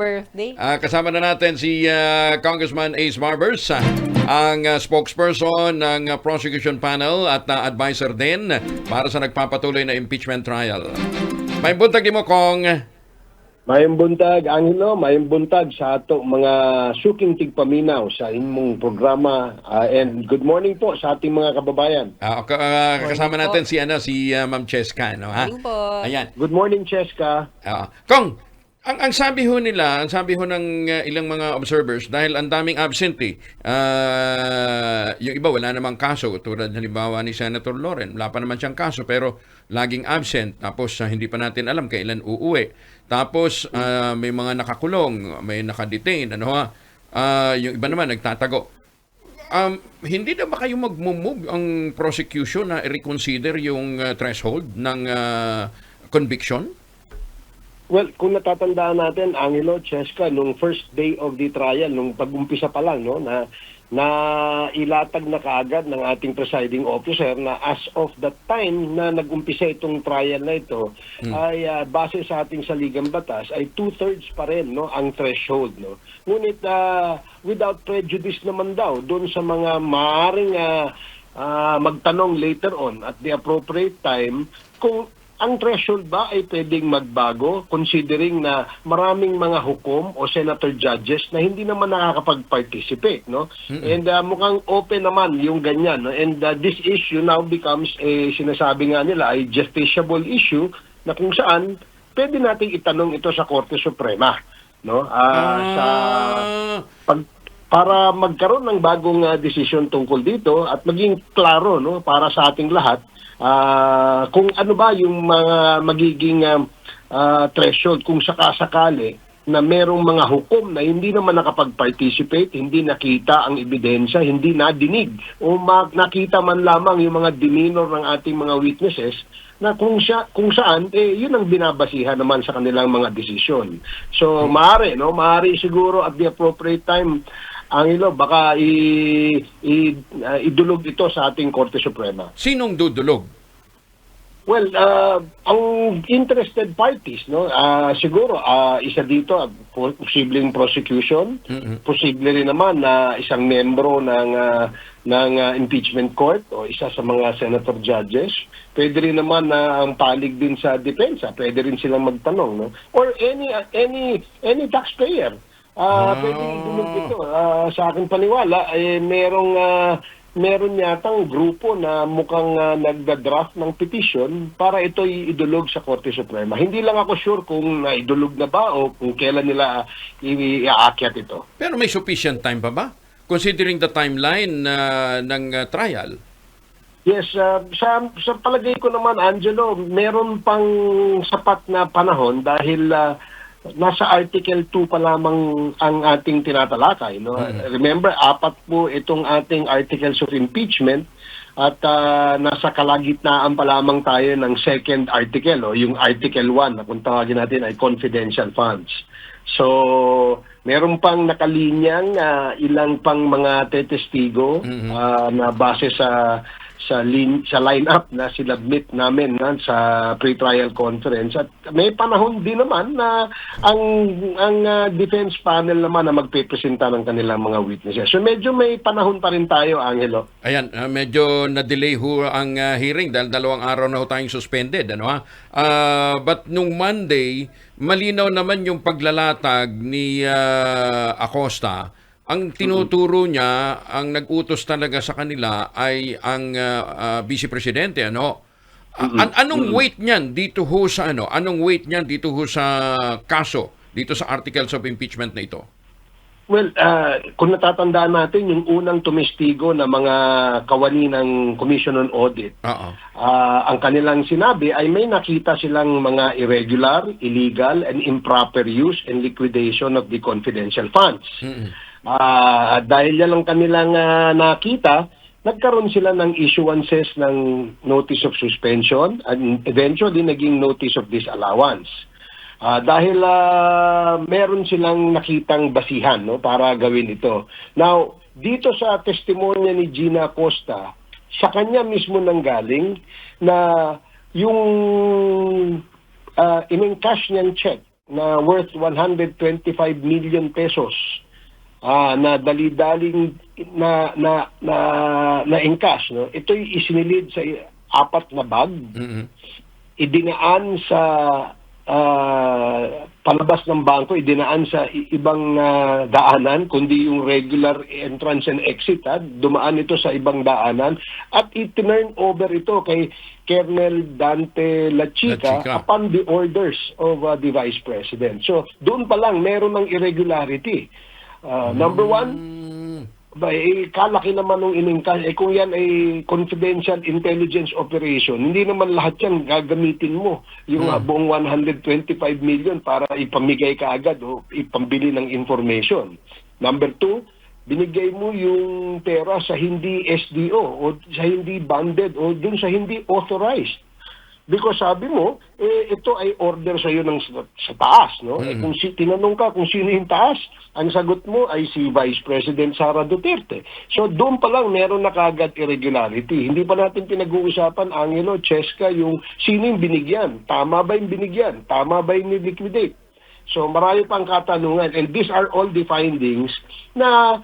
birthday. Kasama na natin si Congressman Ace Barbers, ang spokesperson ng prosecution panel at advisor din para sa nagpapatuloy na impeachment trial. May buntag mo, Kong. Mayong buntag, Angelo, mayong buntag sa ato mga suking tigpaminaw sa inyong programa. And good morning po sa ating mga kababayan. Kasama natin si Ma'am Cheska, no, ha? Morning po. Ayan. Good morning, Cheska. Kong, ang sabi ho nila, ang sabi ho ng ilang mga observers, dahil ang daming absent yung iba wala namang kaso, tulad halimbawa ni Senator Loren, wala pa naman siyang kaso pero laging absent, tapos hindi pa natin alam kailan uuwi. Tapos may mga nakakulong, may nakadetain, yung iba naman nagtatago. Hindi na ba kayo mag-move ang prosecution na i-reconsider yung threshold ng conviction? Well, kung natatandaan natin, Angelo, Cheska, nung first day of the trial, nung pag-umpisa pa lang, no, na ilatag na kaagad ng ating presiding officer na as of the time na nag-umpisa itong trial na ito, ay base sa ating saligang batas, ay 2/3 pa rin, no, ang threshold. No. Ngunit without prejudice naman daw, doon sa mga maaaring magtanong later on at the appropriate time, kung ang threshold ba ay pwedeng magbago considering na maraming mga hukom o senator judges na hindi naman nakakapag-participate, no? And mukhang open naman yung ganyan, no? And this issue now becomes sinasabi nga nila ay justiciable issue na kung saan pwede nating itanong ito sa Korte Suprema, no? Para magkaroon ng bagong desisyon tungkol dito at maging klaro, no, para sa ating lahat kung ano ba yung mga magiging threshold kung sakasakali na merong mga hukom na hindi naman nakapag-participate, hindi nakita ang ebidensya, hindi nadinig o nakita man lamang yung mga demeanor ng ating mga witnesses na kung saan yun ang binabasihan naman sa kanilang mga desisyon. So maaari siguro at the appropriate time, Angelo, baka idulog ito sa ating Korte Suprema. Sinong dudulog? Well, ang interested parties, no, siguro isa dito posibleng prosecution, posible rin naman na isang membro ng impeachment court o isa sa mga senator judges. Pwede rin naman na ang palig din sa depensa, pwede rin silang magtanong, no, or any taxpayer. Pwede idulog ito. Sa akin paniwala, meron yatang grupo na mukhang nagda-draft ng petition para ito idulog sa Korte Suprema. Hindi lang ako sure kung idulog na ba o kung kailan nila iaakyat ito. Pero may sufficient time pa ba? Considering the timeline ng trial? Yes, sa palagay ko naman, Angelo, meron pang sapat na panahon dahil nasa Article 2 pa lamang ang ating tinatalakay, no? Remember, 4 po itong ating articles of impeachment at nasa kalagitnaan pa lamang tayo ng second article, o yung Article 1 na kung tawagin natin ay confidential funds. So, meron pang nakalinyang ilang pang mga tetestigo na base sa line-up na sinubmit namin sa pre-trial conference. At may panahon din naman na ang defense panel naman na magpipresenta ng kanilang mga witnesses. So medyo may panahon pa rin tayo, Angelo. Ayan, medyo na-delay ho ang hearing dahil 2 araw na ho tayong suspended. But nung Monday, malinaw naman yung paglalatag ni Acosta. Ang tinuturo niya, ang nag-utos talaga sa kanila ay ang Vice Presidente, anong weight niyan dito ho sa Anong weight niyan dito ho sa kaso, dito sa articles of impeachment na ito? Well, kung natatandaan natin yung unang tumestigo na mga kawani ng Commission on Audit, ang kanilang sinabi ay may nakita silang mga irregular, illegal, and improper use and liquidation of the confidential funds. Dahil yan ang kanilang nakita, nagkaroon sila ng issuances ng notice of suspension and eventually naging notice of disallowance. Dahil meron silang nakitang basihan, no, para gawin ito. Now, dito sa testimonya ni Gina Acosta, sa kanya mismo nanggaling na yung in-encash niyang check na worth 125 million pesos na dali-daling na encash, no? Ito'y isinilid sa apat na bag, idinaan sa palabas ng bangko, idinaan sa ibang daanan, kundi yung regular entrance and exit. Dumaan ito sa ibang daanan at i-turn over ito kay Colonel Dante Lachica upon the orders of the Vice President. So doon pa lang meron ng irregularity. Number one, kalaki naman nung iningkas. Kung yan ay confidential intelligence operation, hindi naman lahat yan gagamitin mo. Yung buong 125 million para ipamigay ka agad o ipambili ng information. Number two, binigay mo yung pera sa hindi SDO o sa hindi banded o dun sa hindi authorized. Because sabi mo, ito ay order sa iyo sa taas, no? Kung tinanong ka kung sino yung taas, ang sagot mo ay si Vice President Sara Duterte. So doon pa lang meron na kagad irregularity. Hindi pa natin pinag-uusapan, Angelo, Cheska, yung sino yung binigyan. Tama ba yung binigyan? Tama ba yung liquidate? So marami pang katanungan. And these are all the findings na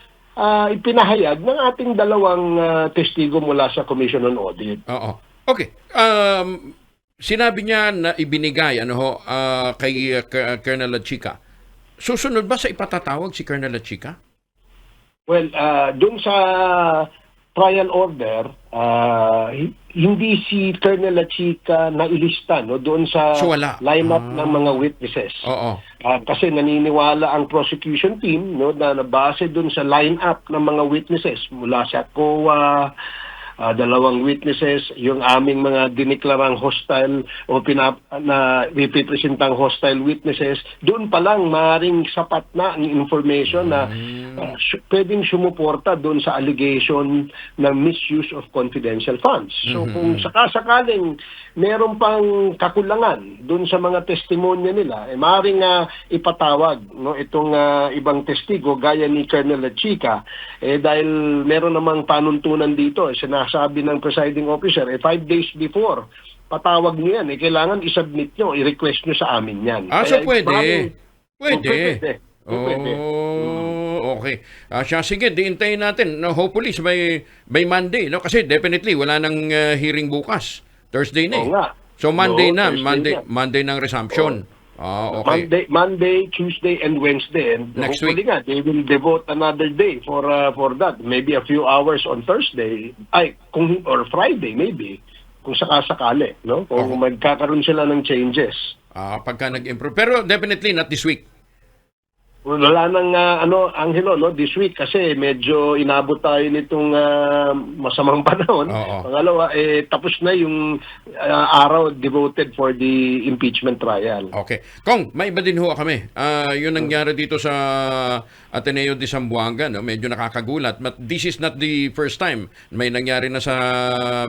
ipinahayag ng ating dalawang testigo mula sa Commission on Audit. Oo. Okay. Sinabi niya na ibinigay kay Colonel Lachica. Susunod ba sa ipatatawag si Colonel Lachica? Well, dun sa trial order, hindi si Colonel Lachica na ilista, no, doon sa lineup ng mga witnesses. Oo. Kasi naniniwala ang prosecution team, no, na nabase doon sa lineup ng mga witnesses mula sa COA, dalawang witnesses, yung aming mga diniklarang hostile o na representang hostile witnesses, doon pa lang maaaring sapat na ang information na pwedeng sumuporta doon sa allegation ng misuse of confidential funds. So kung sakasakaling meron pang kakulangan doon sa mga testimonya nila, maaaring ipatawag, no, itong ibang testigo gaya ni Colonel Lachica, dahil meron namang panuntunan dito, sinasabi ng presiding officer, 5 days before patawag niyo yan, kailangan i-submit nyo, i-request nyo sa amin yan. So pwede. Pwede. Okay. Siya, sige, diintayin natin. No, hopefully by Monday, no? Kasi definitely wala nang hearing bukas. Thursday na. So Monday Monday ng resumption. Okay. Monday, Tuesday, and Wednesday. And next hopefully week, they will devote another day for that. Maybe a few hours on Thursday, or Friday, maybe, kung sakasakali, no? Kung magkakaroon sila ng changes. Pagka nag-improve. Pero definitely not this week. Wala nang Angelo, no, this week kasi medyo inabot tayo nitong masamang panahon. Pangalawa, tapos na yung araw devoted for the impeachment trial. Okay. Kong, may iba din ho kami. Yun nangyari dito sa Ateneo de Zamboanga, no? Medyo nakakagulat. But this is not the first time. May nangyari na sa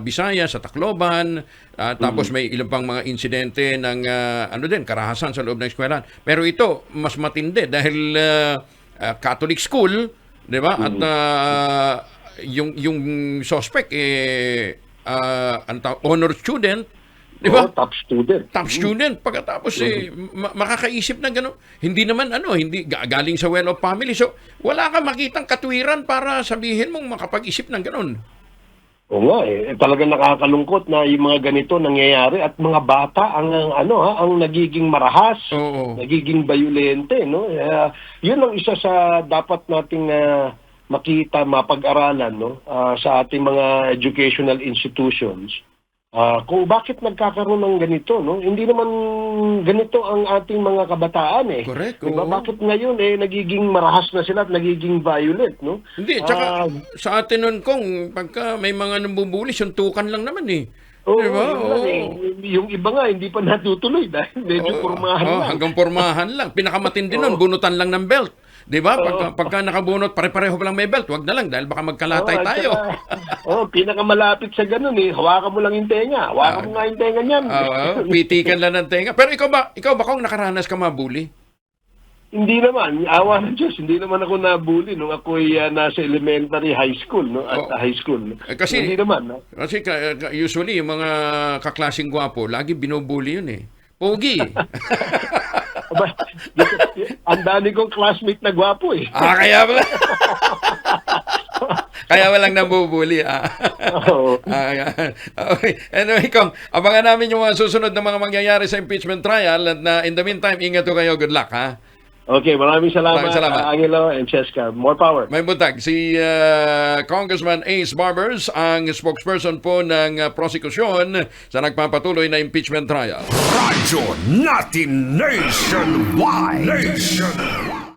Visayas, sa Tacloban, tapos may ilang pang mga insidente ng karahasan sa loob ng eskwelahan. Pero ito, mas matindi dahil Catholic school, 'di ba? At yung suspect honor student, 'di ba? Top student. Top student. Pagkatapos makakaisip na gano'n. Hindi naman hindi galing sa well-off family. So wala kang makitang katwiran para sabihin mong makapag-isip ng gano'n. Oo nga, talagang nakakalungkot na yung mga ganito nangyayari at mga bata ang nagiging marahas, nagiging bayulente, no? Yun ang isa sa dapat nating makita, mapag-aralan, no, sa ating mga educational institutions. Kung bakit nagkakaroon ng ganito, no? Hindi naman ganito ang ating mga kabataan Correct. Diba? Bakit ngayon nagiging marahas na sila at nagiging violent, no? Hindi, tsaka sa atin nun, Kong, pagka may mga nambubuli, suntukan lang naman diba? Yung iba nga hindi pa natutuloy dahil medyo pormahan lang. Hanggang pormahan lang. Pinakamatindi nun, bunutan lang ng belt. Di ba? Pagka nakabunot, pare-pareho pa lang may belt, wag na lang dahil baka magkalatay tayo. Pinakamalapit sa ganun hawakan mo lang yung tenga. Hawakan mo nga yung tenga niyan. Pitikan lang ng tenga. Pero ikaw ba kung nakaranas ka mabuli? Hindi naman. Awa ng Diyos. Hindi naman ako nabuli nung ako'y nasa elementary high school, no? At high school. Kasi, hindi naman. No? Kasi usually, yung mga kaklaseng gwapo, lagi binubuli yun Pogi. Aba, ang dami kong classmate na gwapo eh. Kaya pala. Kaya walang nabubuli. Oo. Okay. Anyway, Kong, abangan namin yung mga susunod na mga mangyayari sa impeachment trial at in the meantime, ingat ko kayo. Good luck, ha? Okay, maraming salamat, Maraming salamat. Angelo and Cheska. More power. May buntag, si Congressman Ace Barbers, ang spokesperson po ng prosekusyon sa nagpapatuloy na impeachment trial. Radyo natin nationwide.